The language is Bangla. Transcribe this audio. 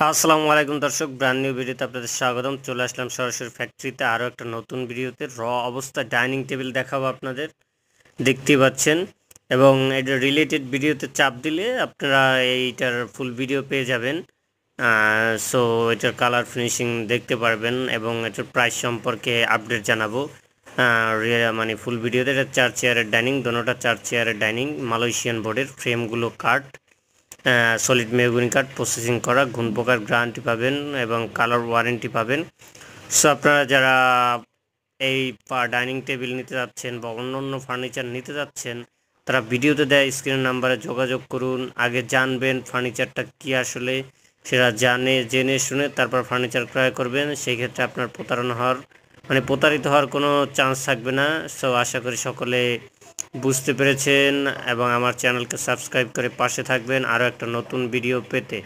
আসসালামু আলাইকুম দর্শক, ব্র্যান্ড নিউ ভিডিওতে আপনাদের স্বাগতম। চলে আসলাম সরাসরি ফ্যাক্টরিতে আরও একটা নতুন ভিডিওতে। অবস্থা ডাইনিং টেবিল দেখাবো আপনাদের, দেখতেই পাচ্ছেন। এবং এটা রিলেটেড ভিডিওতে চাপ দিলে আপনারা এইটার ফুল ভিডিও পেয়ে যাবেন। সো এটার কালার ফিনিশিং দেখতে পারবেন এবং এটার প্রাইস সম্পর্কে আপডেট জানাবো। মানে ফুল ভিডিওতে এটা 4 চেয়ারের ডাইনিং, দোনোটা 4 চেয়ারের ডাইনিং, মালয়েশিয়ান বোর্ডের, ফ্রেমগুলো কাঠ, সলিড মেহগনি কাঠ, প্রসেসিং করা, ঘুণ পোকার গ্যারান্টি পাবেন এবং কালার ওয়ারেন্টি পাবেন। সো আপনারা যারা এই ডাইনিং টেবিল নিতে যাচ্ছেন বা অন্য অন্য ফার্নিচার নিতে যাচ্ছেন, তারা ভিডিওতে দেয় স্ক্রিন নাম্বারে যোগাযোগ করুন। আগে জানবেন ফার্নিচারটা কী আসলে, সেটা জেনে শুনে তারপর ফার্নিচার ক্রয় করবেন। সেই ক্ষেত্রে আপনার প্রতারিত হওয়ার কোনো চান্স থাকবে না। সো আশা করি সকলে বুঝতে পেরেছেন এবং আমার চ্যানেলকে সাবস্ক্রাইব করে পাশে থাকবেন আরও একটা নতুন ভিডিও পেতে।